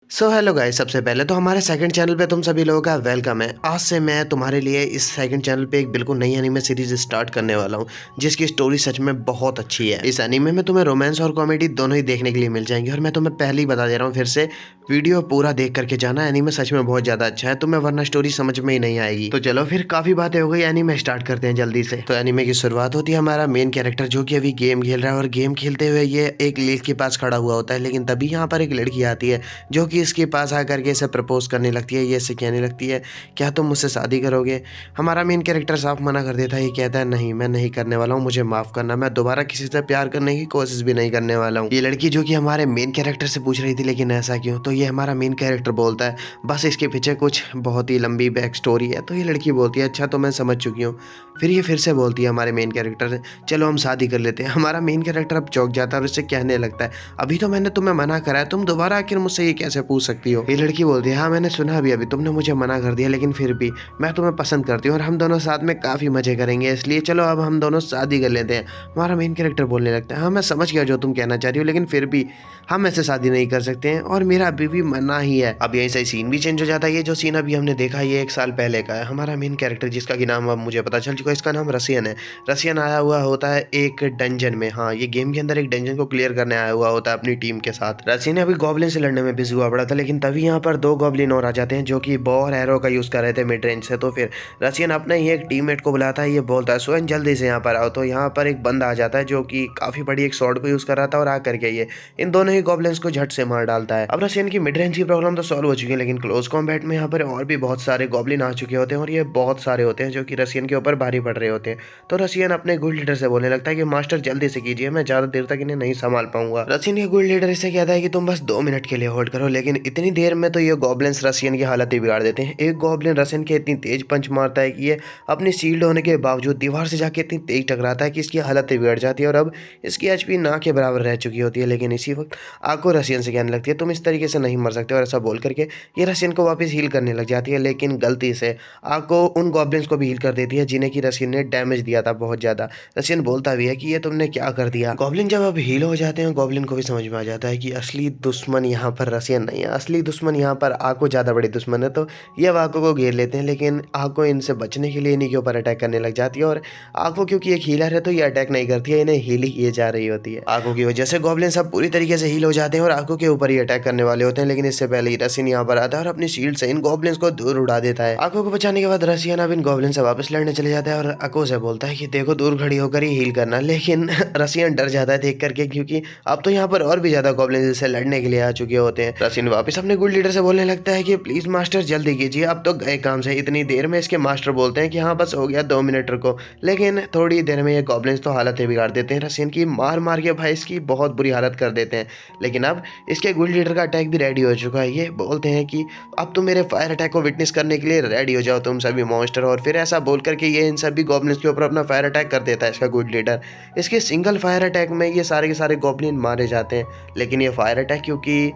Hello guys, सबसे पहले तो हमारे सेकंड चैनल पे तुम सभी लोगों का वेलकम है। आज से मैं तुम्हारे लिए इस सेकंड चैनल पे एक बिल्कुल नई एनीमे सीरीज स्टार्ट करने वाला हूँ, जिसकी स्टोरी सच में बहुत अच्छी है। इस एनीमे में तुम्हें रोमांस और कॉमेडी दोनों ही देखने के लिए मिल जाएंगे और मैं तुम्हें पहले ही बता दे रहा हूँ, फिर से वीडियो पूरा देख करके जाना। एनीमे सच में बहुत ज्यादा अच्छा है, तुम्हें वरना स्टोरी समझ में ही नहीं आएगी। तो चलो फिर काफी बातें हो गई, एनीमे स्टार्ट करते हैं जल्दी से। तो एनीमे की शुरुआत होती है हमारा मेन कैरेक्टर जो कि अभी गेम खेल रहा है और गेम खेलते हुए ये एक लेक के पास खड़ा हुआ होता है। लेकिन तभी यहाँ पर एक लड़की आती है जो कि इसके पास आकर के इसे प्रपोज करने लगती है। ये इसे कहने लगती है, क्या तुम मुझसे शादी करोगे? हमारा मेन कैरेक्टर साफ मना कर देता है। ये कहता है, नहीं मैं नहीं करने वाला हूँ, मुझे माफ करना, मैं दोबारा किसी से प्यार करने की कोशिश भी नहीं करने वाला हूँ। ये लड़की जो कि हमारे मेन कैरेक्टर से पूछ रही थी, लेकिन ऐसा क्यों? तो ये हमारा मेन कैरेक्टर बोलता है, बस इसके पीछे कुछ बहुत ही लंबी बैक स्टोरी है। तो ये लड़की बोलती है, अच्छा तो मैं समझ चुकी हूँ। फिर ये फिर से बोलती है हमारे मेन कैरेक्टर से, चलो हम शादी कर लेते हैं। हमारा मेन कैरेक्टर अब चौंक जाता है और इससे कहने लगता है, अभी तो मैंने तुम्हें मना करा है, तुम दोबारा आखिर मुझसे ये कैसे पूछ सकती हो? ये लड़की बोलती है, हाँ मैंने सुना भी, अभी तुमने मुझे मना कर दिया, लेकिन फिर भी मैं तुम्हें पसंद करती हूँ और हम दोनों साथ में काफ़ी मजे करेंगे, इसलिए चलो अब हम दोनों शादी कर लेते हैं। हमारा मेन कैरेक्टर बोलने लगता है, हाँ मैं समझ गया जो तुम कहना चाह रही हो, लेकिन फिर भी हम ऐसे शादी नहीं कर सकते हैं और मेरा अभी भी मना ही है। अब यहीं से सीन भी चेंज हो जाता है। ये जो सीन अभी हमने देखा ये 1 साल पहले का है। हमारा मेन कैरेक्टर जिसका कि नाम अब मुझे पता चल चुका है, इसका नाम रसियन है। रसियन आया हुआ होता है एक डंजन में। हाँ, ये गेम के अंदर एक डंजन को क्लियर करने आया हुआ होता है अपनी टीम के साथ। रसियन अभी गॉब्लिन से लड़ने में बिजी हुआ पड़ा था, लेकिन तभी यहाँ पर 2 गॉब्लिन और आ जाते हैं जो कि बॉ और एरो का यूज कर रहे थे मिड रेंज से। तो फिर रसियन अपने ही एक टीममेट को बुलाता है, ये बोलता है, स्वयं जल्दी से यहाँ पर आओ। तो यहाँ पर एक बंदा आ जाता है जो कि काफी बड़ी एक स्वॉर्ड को यूज कर रहा था और आकर के ये इन दोनों ही गॉब्लिन्स को झट से मार डालता है। अब रसियन की मिड रेंज की प्रॉब्लम तो सॉल्व हो चुकी है, लेकिन क्लोज कॉम्बैट में यहाँ पर और भी बहुत सारे गॉब्लिन आ चुके होते हैं और ये बहुत सारे होते हैं जो कि रसियन के ऊपर भारी पड़ रहे होते हैं। तो रसियन अपने गुल्ड लीडर से बोलने लगता है कि मास्टर जल्दी से कीजिए, मैं ज्यादा देर तक इन्हें नहीं संभाल पाऊंगा। रसियन के गुल्ड लीडर इसे कहता है कि तुम बस 2 मिनट के लिए होल्ड करो, लेकिन इतनी देर में तो ये गॉब्लिन्स रसियन की हालत ही बिगाड़ देते हैं। एक गॉब्लिन रसियन के इतनी तेज पंच मारता है कि ये अपनी शील्ड होने के बावजूद दीवार से जाके इतनी तेज टकराता है कि इसकी हालत ही बिगड़ जाती है और अब इसकी एचपी ना के बराबर रह चुकी होती है। लेकिन इसी वक्त आको रसियन से कहने लगती है, तुम इस तरीके से नहीं मर सकते, और ऐसा बोल करके ये रसियन को वापस हील करने लग जाती है। लेकिन गलती से आको उन गॉब्लिन्स को भी हील कर देती है जिन्हें कि रसियन ने डैमेज दिया था बहुत ज़्यादा। रसियन बोलता भी है कि ये तुमने क्या कर दिया। गॉब्लिन जब अब हील हो जाते हैं, गॉब्लिन को भी समझ में आ जाता है कि असली दुश्मन यहाँ पर रसियन नहीं है, असली दुश्मन यहाँ पर आको ज़्यादा बड़ी दुश्मन है। तो ये अब आको को घेर लेते हैं, लेकिन आको इनसे बचने के लिए इन्हीं के ऊपर अटैक करने लग जाती है। और आको क्योंकि एक हीलर है तो ये अटैक नहीं करती है, इन्हें हील ही किए जा रही होती है। आको की वजह से गॉब्लिन सब पूरी तरीके से हील हो जाते हैं और आको के ऊपर ही अटैक करने वाले होते हैं, लेकिन इससे पहले ही रसियन यहाँ पर आता है और अपनी शील्ड से इन गॉब्लिन्स को दूर उड़ा देता है। आको को बचाने के बाद रसियन अब इन गॉब्लिन से वापस लड़ने चले जाता है और आको से बोलता है कि देखो दूर खड़ी होकर ही हील करना। लेकिन रसियन डर जाता है देख करके, क्योंकि अब तो यहाँ पर और भी ज्यादा गॉब्लिन इससे लड़ने के लिए आ चुके होते हैं। रसियन वापस अपने गुल्ड लीडर से बोलने लगता है कि प्लीज मास्टर जल्दी कीजिए, अब तो गए काम से। इतनी देर में इसके मास्टर बोलते हैं कि हाँ बस हो गया, 2 मिनट रुको। लेकिन थोड़ी देर में ये गॉब्लिन्स तो हालत ही बिगाड़ देते हैं रसियन की, मार मार के भाई इसकी बहुत बुरी हालत कर देते हैं। लेकिन अब इसके गुल्ड लीडर का अटैक भी रेडी हो चुका है। ये बोलते हैं कि अब तुम मेरे फायर अटैक को विटनेस करने के लिए रेडी हो जाओ तुम सभी मॉन्स्टर। और फिर ऐसा बोल करके ये इन सभी गॉब्लिन्स के ऊपर अपना फायर अटैक कर देता है इसका गुल्ड लीडर। इसके सिंगल फायर अटैक में ये सारे के सारे गॉब्लिन मारे जाते हैं। लेकिन ये फायर अटैक क्योंकि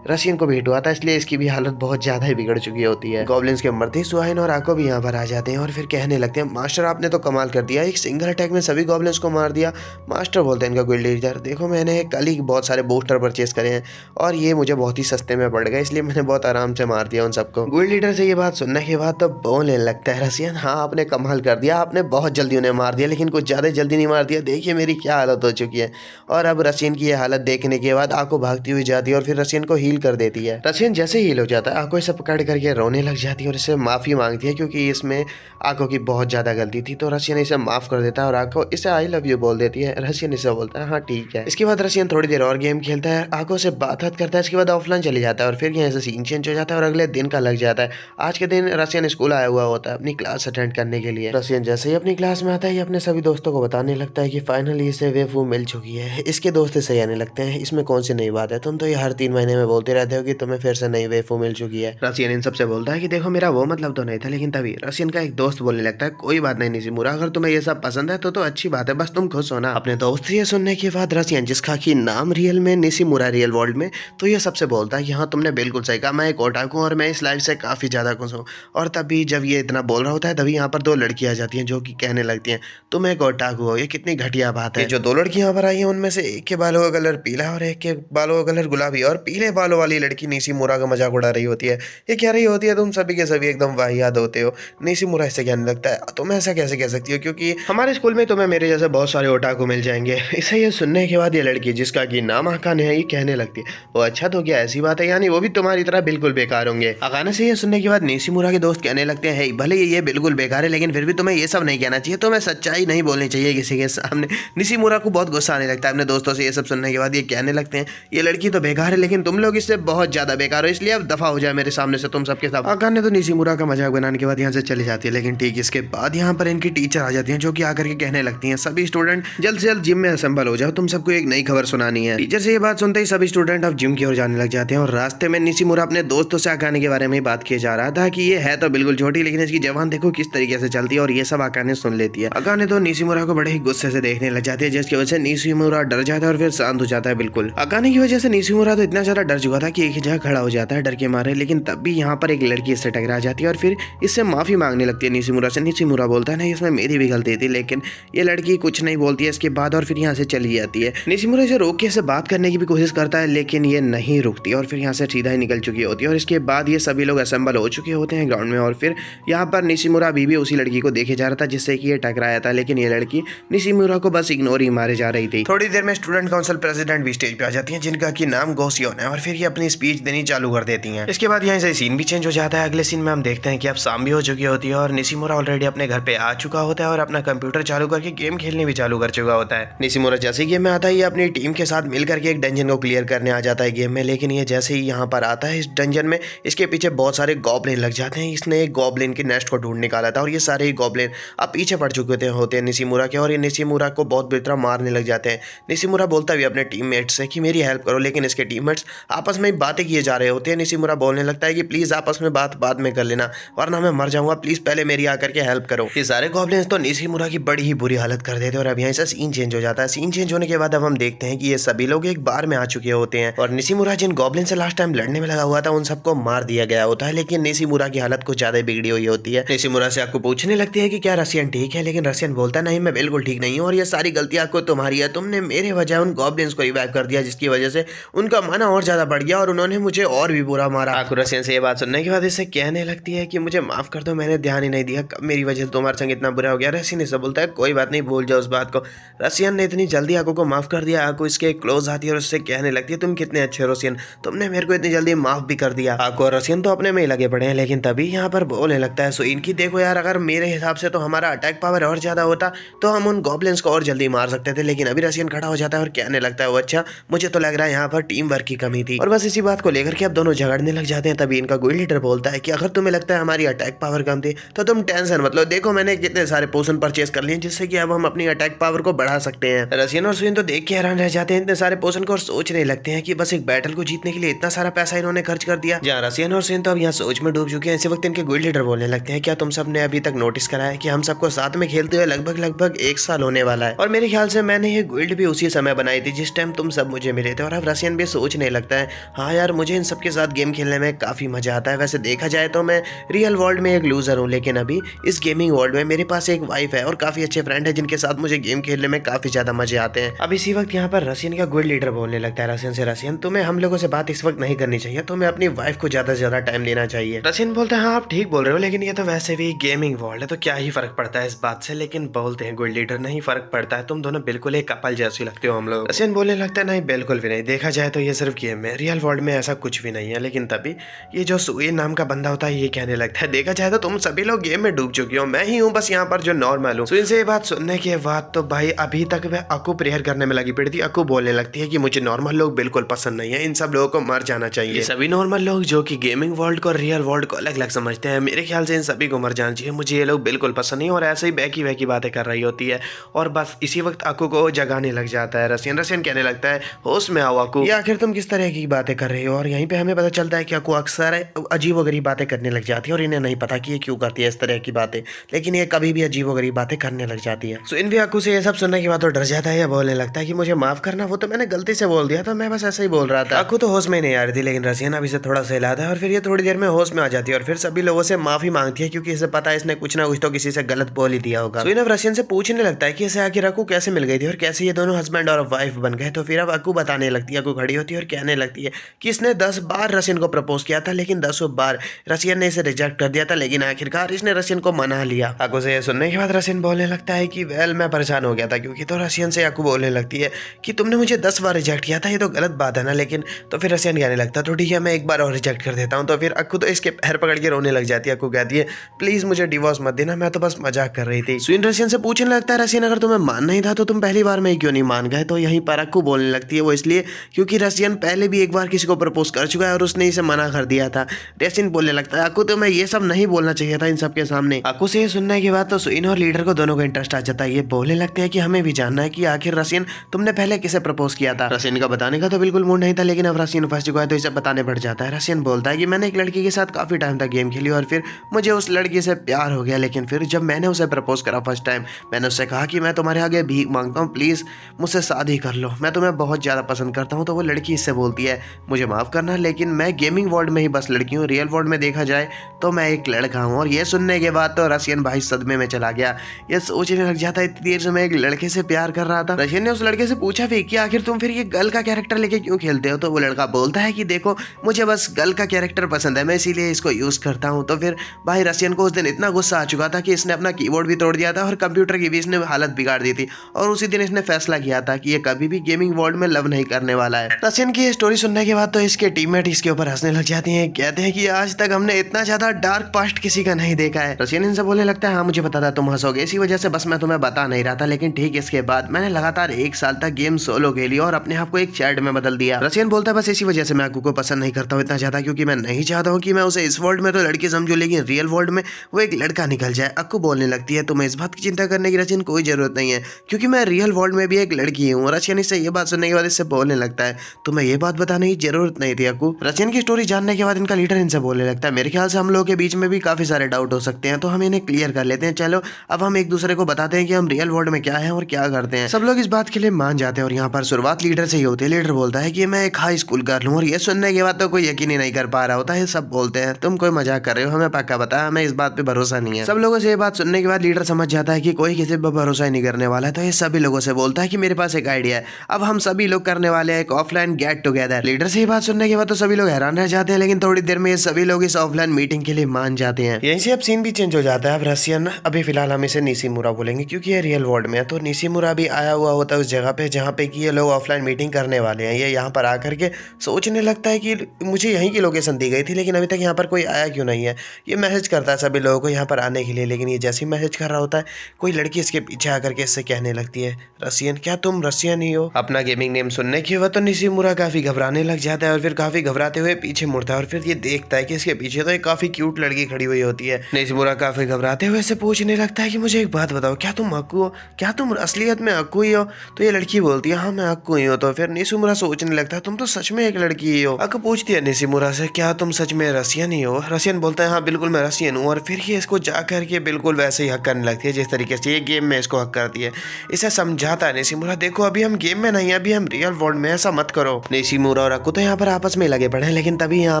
रसियन को भी हिट हुआ था, इसलिए इसकी भी हालत बहुत ज़्यादा ही बिगड़ चुकी होती है। गॉब्लिन्स के मरते ही सुहाइन और आको भी यहाँ पर आ जाते हैं और फिर कहने लगते हैं, मास्टर आपने तो कमाल कर दिया, एक सिंगल अटैक में सभी गॉब्लिन्स को मार दिया। मास्टर बोलते हैं इनका गुल्ड लीडर, देखो मैंने कल ही बहुत सारे बूस्टर परचेस करे हैं और ये मुझे बहुत ही सस्ते में पड़ गए, इसलिए मैंने बहुत आराम से मार दिया उन सबको। गुल्ड लीडर से ये बात सुनने के बाद तो बोलने लगता है रसियन, हाँ आपने कमाल कर दिया, आपने बहुत जल्दी उन्हें मार दिया, लेकिन कुछ ज़्यादा जल्दी नहीं मार दिया, देखिए मेरी क्या हालत हो चुकी है। और अब रसियन की ये हालत देखने के बाद आको भागती हुई जाती है और फिर रसियन को हील कर देती है। रसियन जैसे हील हो जाता है, आको इसे पकड़ करके रोने लग जाती है और इसे माफ़ी मांगती है, क्योंकि इसमें आको की बहुत ज़्यादा गलती थी। तो रसियन इसे माफ़ कर देता है और आको इसे आई लव यू बोल देती है। रसियन इसे बोलता है हाँ ठीक है। इसके बाद रसियन थोड़ी देर और गेम खेलता है, आको से बात करता है, इसके बाद ऑफलाइन चले जाता है और फिर यहाँ से सीन चेंज हो जाता है और अगले दिन का लग जाता है। आज के दिन रसियन स्कूल आया हुआ होता है अपनी क्लास अटेंड करने के लिए। रसियन जैसे ही अपनी क्लास में आता है, ये अपने सभी दोस्तों को बताने लगता है कि फाइनली इसे वेफू मिल चुकी है। इसके दोस्त इसे कहने लगते हैं, इसमें कौन सी नई बात है, तुम तो ये हर 3 महीने में बोलते रहते हो कि तुम्हें फिर से नई वेफू मिल चुकी है। रसियन इन सबसे बोलता है कि देखो मेरा वो मतलब तो नहीं था, लेकिन तभी रसियन का एक दोस्त बोलने लगता है, कोई बात नहीं निशिमुरा, अगर तुम्हें ये सब पसंद है तो अच्छी बात है, बस तुम खुश हो ना। अपने दोस्त से ये सुनने के बाद रसियन, जिसका कि नाम रियल में निशिमुरा रियल वर्ल्ड में, तो ये सबसे बोलता है कि हाँ तुमने बिल्कुल सही कहा, मैं एक ओटाकू हूँ और मैं इस लाइफ से काफी ज्यादा खुश हूँ। और तभी जब ये इतना बोल रहा होता है, तभी यहाँ पर 2 लड़कियां आ जाती हैं जो कि कहने लगती हैं, तुम एक ओटाकू हो, ये कितनी घटिया बात है। ये जो 2 लड़कियां यहाँ पर आई हैं उनमें से एक के बालों का कलर पीला और एक के बालों का कलर गुलाबी, और पीले बाल बालों वाली लड़की निशिमुरा का मजाक उड़ा रही होती है। ये कह रही होती है तुम सभी के सभी एकदम वाहियात होते हो। निशिमुरा इससे कहने लगता है तुम ऐसा कैसे कह सकती हो, क्योंकि हमारे स्कूल में तुम्हें मेरे जैसे बहुत सारे ओटाकू मिल जाएंगे। इसे ये सुनने के बाद ये लड़की, जिसका कि नाम अकाने है, ये कहने लगती है वो अच्छा तो क्या ऐसी बात है, यानी वो भी तुम्हारी तरह बिल्कुल बेकार होंगे। अकाने से ये सुनने के बाद निशिमुरा के दोस्त कहने लगते हैं भले ये बिल्कुल बेकार है लेकिन फिर भी तुम्हें ये सब नहीं कहना चाहिए, तुम्हें सच्चाई नहीं बोलनी चाहिए किसी के सामने। निशिमुरा को बहुत गुस्सा आने लगता है अपने दोस्तों से। ये सब सुनने के बाद ये कहने लगते हैं ये लड़की तो बेकार है लेकिन तुम लोग इससे बहुत ज्यादा बेकार हो, इसलिए अब दफा हो जाए मेरे सामने से तुम सबके साथ। अकाने तो निशिमुरा का मजाक बनाने के बाद यहाँ से चली जाती है, लेकिन ठीक इसके बाद यहाँ पर इनकी टीचर आ जाती है जो कि आकर के कहने लगती हैं सभी स्टूडेंट जल्द से जल्द जिम में असेंबल हो जाओ, तुम सबको एक नई खबर सुनानी है। टीचर से ये बात सुनते ही सभी स्टूडेंट अब जिम की ओर जाने लग जाते हैं और रास्ते में निशिमुरा अपने दोस्तों से अकाने के बारे में बात किए जा रहा था कि ये है तो बिल्कुल छोटी लेकिन इसकी जबान देखो किस तरीके से चलती है, और ये सब अकाने सुन लेती है। अकाने तो निशिमुरा को बड़े ही गुस्से से देखने लग जाती है जिसकी वजह से निशिमुरा डर जाता है और फिर शांत हो जाता है बिल्कुल। अकाने की वजह से निशिमुरा तो इतना ज्यादा डर चुका था कि एक जगह खड़ा हो जाता है डर के मारे, लेकिन तब भी यहाँ पर एक लड़की इससे टकरा जाती है और फिर इससे माफी मांगने लगती है निशिमुरा से। निशिमुरा बोलता है नहीं इसमें मेरी भी गलती थी, लेकिन ये लड़की कुछ नहीं बोलती है इसके बाद और फिर यहाँ से चली जाती है। निशिमुरा इसे रोक के बात करने की भी कोशिश करता है लेकिन ये नहीं रुकती और फिर यहाँ से सीधा ही निकल चुकी होती है। और इसके बाद ये सभी लोग असेंबल हो चुके होते हैं ग्राउंड में और फिर यहाँ पर निशिमुरा अभी भी उसी लड़की को देखे जा रहा था जिससे कि ये टकराया था, लेकिन ये लड़की निशिमुरा को बस इग्नोर ही मारे जा रही थी। थोड़ी देर में स्टूडेंट काउंसिल प्रेसिडेंट भी स्टेज पे आ जाती है जिनका की नाम गोसियोन है और फिर ये अपनी स्पीच देनी चालू कर देती हैं। इसके बाद यहाँ से सीन भी चेंज हो जाता है। अगले सीन में हम देखते हैं कि अब शाम भी हो चुकी होती है और निशिमुरा ऑलरेडी अपने घर पे आ चुका होता है और अपना कंप्यूटर चालू करके गेम खेलने भी चालू कर चुका होता है। निशिमुरा जैसे ही गेम में आता है ये अपनी टीम के साथ मिल करके एक डंजन को क्लियर करने आ जाता है गेम में, लेकिन ये जैसे ही यहाँ पर आता है इस डंजन में इसके पीछे बहुत सारे गॉब्लिन लग जाते हैं। इसने एक गॉब्लिन के नेस्ट को ढूंढ निकाला था और ये सारे ही गॉब्लिन अब पीछे पड़ चुके होते हैं निशिमुरा के और ये निशिमुरा को बहुत बुरी तरह मारने लग जाते हैं। निशिमुरा बोलता भी अपने टीममेट्स से कि मेरी हेल्प करो, लेकिन इसके टीममेट्स आपस में बातें किए जा रहे होते हैं। निशिमुरा बोलने लगता है कि प्लीज आपस में बात बाद में कर लेना वरना मैं मर जाऊंगा, प्लीज पहले मेरी आकर के हेल्प करो। ये सारे गॉब्लिन्स तो निशिमुरा की बड़ी ही बुरी हालत कर देते हैं और अब यहाँ से सीन चेंज हो जाता है। सीन चेंज होने के बाद अब हम देखते हैं कि ये सभी लोग एक बार में आ चुके होते हैं और निशिमुरा जिन गॉब्लिन से लास्ट टाइम लड़ने में लगा हुआ था उन सबको मार दिया गया होता है, लेकिन निशिमुरा की हालत कुछ ज्यादा बिगड़ी हुई होती है। निशिमुरा से आपको पूछने लगती है कि क्या रसियन ठीक है, लेकिन रसियन बोलता नहीं मैं बिल्कुल ठीक नहीं हूँ और ये सारी गलती आपको तुम्हारी है, तुमने मेरे वजह उन गॉब्लिन्स को रिवाइव कर दिया जिसकी वजह से उनका मन और ज्यादा बढ़ गया और उन्होंने मुझे और भी बुरा मारा। आपको रसियन से ये बात सुनने के बाद इससे कहने लगती है कि मुझे माफ कर दो, मैंने ध्यान ही नहीं दिया, कब मेरी वजह से तुम्हारे संग इतना बुरा हो गया। रसियन इससे बोलता है कोई बात नहीं, भूल जाओ उस बात को। रसियन ने इतनी जल्दी आकू को माफ कर दिया। आकू इसके क्लोज आती है और उससे कहने लगती है तुम कितने अच्छे हो रसियन, तुमने मेरे को इतनी जल्दी माफ भी कर दिया। आकू और रसियन तो अपने में ही लगे पड़े हैं, लेकिन तभी यहाँ पर बोलने लगता है सो इनकी देखो यार, अगर मेरे हिसाब से तो हमारा अटैक पावर और ज्यादा होता तो हम उन गॉब्लिन्स को और जल्दी मार सकते थे, लेकिन अभी रसियन खड़ा हो जाता है और कहने लगता है वो अच्छा मुझे तो लग रहा है यहाँ पर टीम वर्क की कमी थी। और बस इसी बात को लेकर के अब दोनों झगड़ने लग जाते हैं। तभी इनका गिल्ड लीडर बोलता है कि अगर तुम्हें लगता है हमारी अटैक पावर कम थी तो तुम टेंशन मत लो, देखो मैंने कितने सारे पोशन परचेस कर लिए जिससे कि अब हम अपनी अटैक पावर को बढ़ा सकते हैं। रसियन और सुइन तो देख के हैरान रह जाते हैं इतने सारे पोशन को और सोचने लगते हैं कि बस एक बैटल को जीतने के लिए इतना सारा पैसा इन्होंने खर्च कर दिया। जहाँ रसियन और सुइन तो अब यहाँ सोच में डूब चुके हैं। इसी वक्त इनके गिल्ड लीडर बोलने लगते हैं क्या तुम सब ने अभी तक नोटिस करा है कि हम सबको साथ में खेलते हुए लगभग 1 साल होने वाला है और मेरे ख्याल से मैंने ये गिल्ड भी उसी समय बनाई थी जिस टाइम तुम सब मुझे मिले थे। और अब रसियन भी सोचने लगता है हाँ यार मुझे इन सबके साथ गेम खेलने में काफी मजा आता है। वैसे देखा जाए तो मैं रियल वर्ल्ड में एक लूजर हूँ, लेकिन अभी इस गेमिंग वर्ल्ड में मेरे पास एक वाइफ है और काफी अच्छे फ्रेंड है जिनके साथ मुझे गेम खेलने में काफी ज्यादा मजे आते हैं। अब इसी वक्त यहाँ पर रसियन का गिल्ड लीडर बोलने लगता है रसियन से रसियन तुम्हें हम लोगों से बात इस वक्त नहीं करनी चाहिए, तुम्हें अपनी वाइफ को ज्यादा से ज्यादा टाइम लेना चाहिए। रसियन बोलता है हाँ आप ठीक बोल रहे हो, लेकिन ये तो वैसे भी गेमिंग वर्ल्ड है तो क्या ही फर्क पड़ता है इस बात से। लेकिन बोलते हैं गिल्ड लीडर नहीं फर्क पड़ता है, तुम दोनों बिल्कुल एक कपल जैसे लगते हो हम लोग। रसियन बोलने लगता है नहीं बिल्कुल भी नहीं, देखा जाए तो ये सिर्फ गेम है, रियल वर्ल्ड में ऐसा कुछ भी नहीं है। लेकिन तभी ये जो सुई नाम का बंदा होता है ये कहने लगता है देखा जाए तो तुम सभी लोग गेम में डूब चुके हो, मैं ही हूँ बस यहाँ पर जो नॉर्मल हूँ। सुइन से ये बात सुनने के बाद तो भाई अभी तक वह अकू प्रेयर करने में लगी पड़ी थी। अकू बोलने लगती है कि मुझे नॉर्मल लोग बिल्कुल पसंद नहीं है, इन सब लोगों को मर जाना चाहिए। सभी नॉर्मल लोग जो कि गेमिंग वर्ल्ड को रियल वर्ल्ड को अलग अलग समझते हैं, मेरे ख्याल से इन सभी को मर जाना चाहिए, मुझे ये लोग बिल्कुल पसंद नहीं। और ऐसे ही बैकी वैकी बातें कर रही होती है और बस इसी वक्त अकू को जगाने लग जाता है रसियन। रसियन कहने लगता है होश में आओ अकू, ये आखिर तुम किस तरह की बातें कर रही हो। और यहीं पे हमें पता चलता है कि अकू अक्सर अजीब वगैरह बातें करने लग जाती है और इन्हें नहीं पता कि ये क्यों करती है इस तरह की बातें, लेकिन ये कभी भी अजीब वगैरह बातें करने लग जाती है। सो इन भी अकू से ये सब सुनने के बाद तो डर जाता है, बोलने लगता है कि मुझे माफ करना, वो तो मैंने गलती से बोल दिया था, मैं बस ऐसे ही बोल रहा था। अकू तो होश में नहीं आ रही थी, लेकिन रसियन अभी से थोड़ा सा हिलाता है और फिर ये थोड़ी देर में होश में आ जाती है और फिर सभी लोगों से माफी मांगती है क्योंकि इसे पता है इसने कुछ ना कुछ तो किसी से गलत बोल ही दिया होगा। सो इन अब रसियन से पूछने लगता है कि इसे आखिर अकू कैसे मिल गई थी और कैसे ये दोनों हस्बैंड और वाइफ बन गए। तो फिर अब अकू बताने लगती है, अकू खड़ी होती है और कहने लगती लगती है कि इसने 10 बार रशियन को प्रपोज किया था, लेकिन 10 बार रशियन ने इसे रिजेक्ट कर दिया था, लेकिन आखिरकार इसने रशियन को मना लिया। अक्कू से ये सुनने के बाद रशियन बोलने लगता है कि वेल मैं परेशान हो गया था, क्योंकि तो रशियन से अक्कू बोलने लगती है कि तुमने मुझे 10 बार रिजेक्ट किया था, ये तो गलत बात है ना। लेकिन तो फिर रशियन कहने लगता है तो ठीक है मैं एक बार और रिजेक्ट कर देता हूँ। तो फिर अक्कू तो इसके पैर पकड़ के रोने लग जाती है। अक्कू कहती है प्लीज मुझे डिवोर्स मत देना, मैं तो बस मजाक कर रही थी। सुइन रशियन से पूछने लगता है रशियन अगर तुम्हें मानना ही था तो तुम पहली बार में ही क्यों नहीं मान गए। तो यहीं पर अक्कू बोलने लगती है वो इसलिए क्योंकि रशियन पहले भी एक बार किसी को प्रपोज कर चुका है और उसने इसे मना कर दिया था। रशियन बोलने लगता है अक्कू तुम्हें ये सब नहीं बोलना चाहिए था इन सब के सामने। अक्कू से ये सुनने के बाद तो सुइन और लीडर को दोनों को इंटरेस्ट आ जाता है। ये बोलने लगते हैं कि हमें भी जानना है कि आखिर रशियन तुमने पहले किसे प्रपोज किया था। रशियन का बताने का तो बिल्कुल मूड नहीं था, लेकिन अब रशियन फंस चुका है तो इसे बताने पड़ जाता है। रशियन बोलता है कि मैंने एक लड़की के साथ काफी टाइम तक गेम खेली और फिर मुझे उस लड़की से प्यार हो गया, लेकिन फिर जब मैंने उसे प्रपोज करा फर्स्ट टाइम, मैंने उससे कहा कि मैं तुम्हारे आगे भीख मांगता हूँ, प्लीज मुझसे शादी कर लो, मैं तुम्हें बहुत ज्यादा पसंद करता हूँ। तो वो लड़की इससे बोलती है मुझे माफ करना, लेकिन मैं गेमिंग वर्ल्ड में ही बस लड़की हूँ, रियल वर्ल्ड में देखा जाए तो मैं एक लड़का हूँ। और ये सुनने के बाद तो रशियन भाई सदमे में चला गया। ये सोचने लग जाता है इतनी देर से मैं एक लड़के से प्यार कर रहा था। रशियन ने उस लड़के से पूछा भी कि आखिर तुम फिर ये गर्ल का कैरेक्टर लेके क्यों खेलते हो। तो वो लड़का बोलता है कि देखो मुझे बस गर्ल का कैरेक्टर पसंद है, मैं इसीलिए इसको यूज करता हूँ। तो फिर भाई रशियन को उस दिन इतना गुस्सा आ चुका था कि इसने अपना कीबोर्ड भी तोड़ दिया था और कंप्यूटर की भी इसने हालत बिगाड़ दी थी। और उसी दिन इसने फैसला किया था कि ये कभी भी गेमिंग वर्ल्ड में लव नहीं करने वाला है। रशियन की स्टोरी सुनने के बाद तो इसके टीममेट इसके ऊपर हंसने लग जाते हैं, कहते हैं कि आज तक हमने इतना ज्यादा डार्क पास्ट किसी का नहीं देखा है। रशियन इनसे बोलने लगता है हाँ मुझे पता था तुम हंसोगे, इसी वजह से बस मैं तुम्हें बता नहीं रहा था। लेकिन ठीक इसके बाद मैंने लगातार 1 साल तक गेम सोलो खेली और अपने आप को एक चैट में बदल दिया। रशियन बोलता है बस इसी वजह से मैं अक्कू को पसंद नहीं करता हूँ इतना ज्यादा, क्योंकि मैं नहीं चाहता हूँ कि मैं उसे इस वर्ल्ड में तो लड़की समझू लेकिन रियल वर्ल्ड में वो एक लड़का निकल जाए। अक्कू बोलने लगती है तुम्हें इस बात की चिंता करने की रशियन कोई जरूरत नहीं है, क्योंकि मैं रियल वर्ल्ड में भी एक लड़की हूँ। रशियन इससे ये बात सुनने के बाद इससे बोलने लगता है तुम्हें ये बात बताने की जरूरत नहीं थी अक्कू। रशियन की स्टोरी जानने के बाद इनका लीडर इनसे बोलने लगता है मेरे ख्याल से हम लोगों के बीच में भी काफी सारे डाउट हो सकते हैं, तो हम इन्हें क्लियर कर लेते हैं। चलो अब हम एक दूसरे को बताते हैं कि हम रियल वर्ल्ड में क्या है और क्या करते हैं। सब लोग इस बात के लिए मान जाते हैं और यहाँ पर शुरुआत लीडर से ही होती है। लीडर बोलता है कि मैं एक हाई स्कूल गर्ल हूँ, और ये सुनने के बाद तो कोई यकीन ही नहीं कर पा रहा होता है। सब बोलते हैं तुम कोई मजाक कर रहे हो, हमें पक्का पता है, हमें इस बात पे भरोसा नहीं है। सब लोगों से ये बात सुनने के बाद लीडर समझ जाता है कि कोई किसी पर भरोसा ही नहीं करने वाला है। तो ये सभी लोगों से बोलता है कि मेरे पास एक आइडिया है, अब हम सभी लोग करने वाले हैं एक ऑफलाइन गेट टुगेदर। लीडर से ये बात सुनने के बाद तो सभी लोग हैरान रह जाते हैं, लेकिन थोड़ी देर में ये सभी लोग इस ऑफलाइन मीटिंग के लिए मान जाते हैं। यहीं से अब सीन भी चेंज हो जाता है। अब रशियन अभी फिलहाल हम इसे निशिमुरा बोलेंगे क्योंकि ये रियल वर्ल्ड में है। तो निशिमुरा भी आया हुआ होता है उस जगह पे जहाँ पे कि ये लोग ऑफलाइन मीटिंग करने वाले हैं। ये यहाँ पर आकर के सोचने लगता है कि मुझे यहीं की लोकेशन दी गई थी, लेकिन अभी तक यहाँ पर कोई आया क्यों नहीं है। ये मैसेज करता है सभी लोगों को यहाँ पर आने के लिए, लेकिन ये जैसे ही मैसेज कर रहा होता है कोई लड़की इसके पीछे आकर के इससे कहने लगती है रशियन क्या तुम रशियन ही हो। अपना गेमिंग नेम सुनने के बाद तो निशिमुरा काफी घबराने लग जाता है और फिर काफी घबराते हुए पीछे मुड़ता है और फिर ये देखता है कि इसके पीछे तो एक काफी क्यूट लड़की खड़ी हुई होती है। निशिमुरा काफी घबराते हुए से पूछने लगता है कि मुझे एक बात बताओ, क्या तुम अक्कू हो, क्या तुम असलियत में अक्कू ही हो। तो ये लड़की बोलती है हाँ मैं अक्कू ही हूँ। तो फिर निशिमुरा सोचने लगता है तुम तो सच में एक लड़की ही हो। अक्कू पूछती है निशिमुरा से क्या तुम सच में रशियन ही हो। रशियन बोलता है हाँ बिल्कुल मैं रशियन हूँ। और फिर ये इसको जा करके बिल्कुल वैसे ही हक करने लगती है जिस तरीके से ये गेम में इसको हक करती है। इसे समझाता है निशिमुरा देखो अभी हम गेम में नहीं है, अभी हम रियल वर्ल्ड में, ऐसा मत करो। निशिमुरा और अक्कू तो यहाँ पर आपस में लगे पड़े हैं, लेकिन तभी यहाँ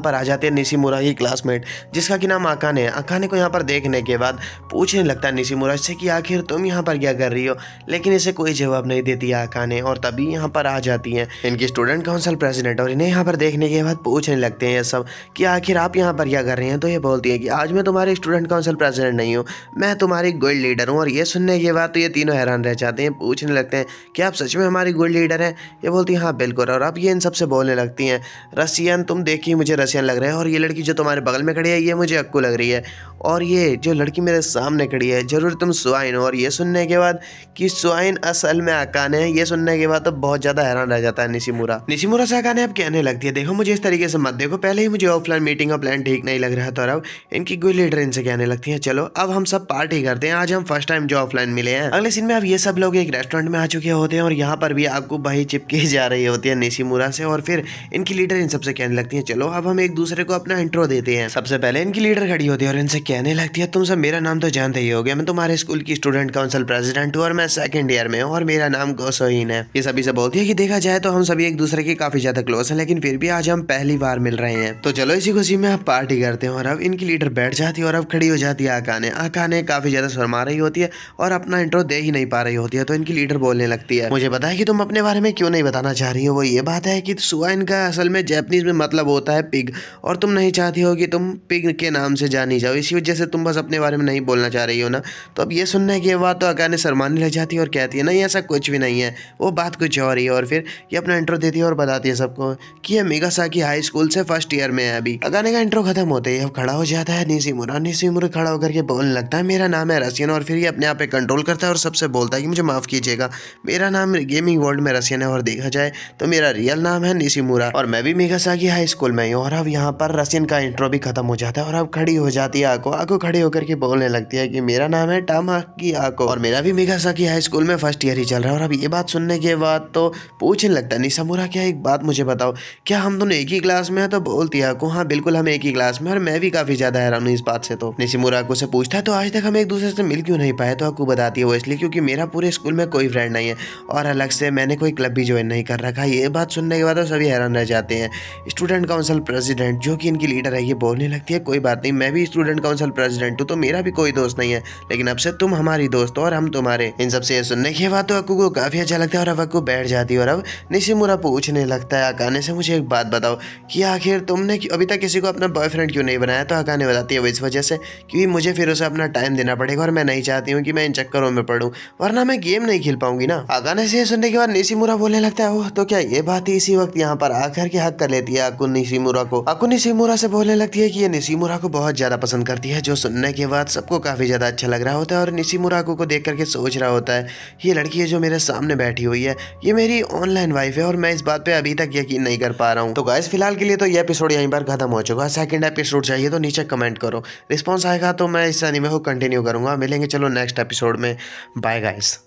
पर आ जाते हैं निशिमुरा की क्लासमेट जिसका कि नाम अकाने है। अकाने को यहाँ पर देखने के बाद पूछने लगता है निशिमुरा से कि आखिर तुम यहाँ पर क्या कर रही हो, लेकिन इसे कोई जवाब नहीं देती है अकाने। और तभी यहाँ पर आ जाती हैं इनकी स्टूडेंट काउंसिल प्रेसिडेंट और इन्हें यहाँ पर देखने के बाद पूछने लगते हैं ये सब कि आखिर आप यहाँ पर क्या कर रही हैं। तो ये बोलती है कि आज मैं तुम्हारी स्टूडेंट काउंसिल प्रेसिडेंट नहीं हूँ, मैं तुम्हारी गोल्ड लीडर हूँ। और ये सुनने के बाद तो ये तीनों हैरान रह जाते हैं, पूछने लगते हैं कि आप सच में हमारी गोल्ड लीडर हैं। ये बोलती है हाँ बिल्कुल। और अब ये इन सबसे बोलने लगती हैं रशियन तुम देखिए मुझे रशियन लग रहा है, और ये लड़की जो तुम्हारे बगल में खड़ी है ये मुझे अक्कू लग रही है, और ये जो लड़की मेरे सामने खड़ी है जरूर तुम स्वाइन हो। और ये सुनने के बाद कि स्वाइन असल में अकाने है, ये सुनने के बाद तो बहुत ज्यादा हैरान रह जाता है निशिमुरा। निशिमुरा से अकाने अब कहने लगती है देखो मुझे इस तरीके से मत देखो, पहले ही मुझे ऑफलाइन मीटिंग का प्लान ठीक नहीं लग रहा था। और अब इनकी गोल्ड लीडर इनसे कहने लगती है चलो अब हम सब पार्टी करते हैं, आज हम फर्स्ट टाइम जो ऑफलाइन मिले हैं। अगले सीन में अब ये सब लोग एक रेस्टोरेंट में आ चुके होते हैं और यहाँ पर भी आपको भाई चिपकी जा रही होती है निशिमुरा से। और फिर इनकी लीडर इन सबसे कहने लगती है चलो अब हम एक दूसरे को अपना इंट्रो देते हैं। सबसे पहले इनकी लीडर खड़ी होती है और इनसे कहने लगती है तुम सब मेरा नाम तो जानते ही होगे, मैं तुम्हारे स्कूल की स्टूडेंट काउंसिल प्रेसिडेंट हूँ और मैं सेकंड ईयर में हूँ और मेरा नाम गोसोइन है। ये सभी से बोलती है कि देखा जाए तो हम सभी एक दूसरे के काफी ज्यादा क्लोज हैं, लेकिन फिर भी आज हम पहली बार मिल रहे हैं, तो चलो इसी खुशी में आप पार्टी करते हैं। और अब इनकी लीडर बैठ जाती है और अब खड़ी हो जाती है अकाने। अकाने काफी ज्यादा शर्मा रही होती है और अपना इंट्रो दे ही नहीं पा रही होती है। तो इनकी लीडर बोलने लगती है मुझे पता है कि तुम अपने बारे में क्यों नहीं बताना चाह रही हो, वो ये बात है कि हुआ इनका असल में जैपनीज में मतलब होता है पिग, और तुम नहीं चाहती हो कि तुम पिग के नाम से जानी जाओ, इसी वजह से तुम बस अपने बारे में नहीं बोलना चाह रही हो ना। तो अब ये सुनने के बाद तो अकाने शर्माने लग जाती है और कहती है नहीं ऐसा कुछ भी नहीं है, वो बात कुछ और ही है। और फिर ये अपना इंट्रो देती है और बताती है सबको कि ये मिगासाकी हाई स्कूल से फर्स्ट ईयर में है अभी। अकाने का इंट्रो खत्म होते ही अब खड़ा हो जाता है निशिमुरा। निशिमुरा खड़ा होकर के बोलने लगता है मेरा नाम है रसियन, और फिर ये अपने आप पे कंट्रोल करता है और सबसे बोलता है कि मुझे माफ कीजिएगा, मेरा नाम गेमिंग वर्ल्ड में रसियन है और देखा जाए तो मेरा रियल नाम है निशिमुरा और मैं भी मिगासाकी हाई स्कूल में हूँ। और अब यहाँ पर रसियन का इंट्रो भी खत्म हो जाता है और अब खड़ी हो जाती है आको। आको खड़ी होकर के बोलने लगती है कि मेरा नाम है टामाकी आको और मेरा भी मिगासाकी हाई स्कूल में फर्स्ट ईयर ही चल रहा है। और अब ये बात सुनने के बाद तो पूछने लगता है निशिमुरा क्या एक बात मुझे बताओ, क्या हम दोनों एक ही क्लास में हैं? तो बोलती है आको हाँ बिल्कुल हम एक ही क्लास में, और मैं भी काफी ज्यादा हैरान हूँ इस बात से। तो निशिमुरा आको से पूछता है तो आज तक हम एक दूसरे से मिल क्यों नहीं पाए? तो आको बताती है वो इसलिए क्योंकि मेरा पूरे स्कूल में कोई फ्रेंड नहीं है और अलग से मैंने कोई क्लब भी ज्वाइन नहीं कर रखा। ये बात सुनने के बाद तो सभी हैरान रह जाते हैं। स्टूडेंट काउंसिल प्रेसिडेंट जो कि इनकी लीडर है ये बोलने लगती है कोई बात नहीं, मैं भी स्टूडेंट काउंसिल प्रेसिडेंट हूँ तो मेरा भी कोई दोस्त नहीं है, लेकिन अब से तुम हमारी दोस्त हो और हम तुम्हारे। इन सबसे सुनने के बाद तो अक्कू को काफी अच्छा लगता है और अब अक्कू बैठ जाती है। और अब निशिमुरा पूछने लगता है अकाने से मुझे एक बात बताओ कि आखिर तुमने अभी तक किसी को अपना बॉयफ्रेंड क्यों नहीं बनाया? तो अकाने बताती है वो इस वजह से क्योंकि मुझे फिर उसे अपना टाइम देना पड़ेगा और मैं नहीं चाहती हूँ कि मैं इन चक्करों में पड़ूं, वरना मैं गेम नहीं खेल पाऊंगी ना। अकाने से सुनने के बाद निशिमुरा बोलने लगता है ओह तो क्या ये बात ही इसी वक्त यहाँ पर आकर के हक कर लेती है अक्कू निशिमुरा को। अक्कू निशिमुरा से बोलने लगती है कि ये निशिमुरा को बहुत ज्यादा पसंद करती है, जो सुनने के बाद सबको काफी ज्यादा अच्छा लग रहा होता है। और निशिमुरा अक्कू को देख करके सोच रहा होता है ये लड़की है जो मेरे सामने बैठी हुई है ये मेरी ऑनलाइन वाइफ है और मैं इस बात पे अभी तक यकीन नहीं कर पा रहा हूँ। तो गाइस फिलहाल के लिए तो ये एपिसोड यहीं पर खत्म हो चुका है। सेकंड एपिसोड चाहिए तो नीचे कमेंट करो, रिस्पॉन्स आएगा तो मैं इस एनीमे को कंटिन्यू करूंगा। मिलेंगे चलो नेक्स्ट एपिसोड में। Bye guys.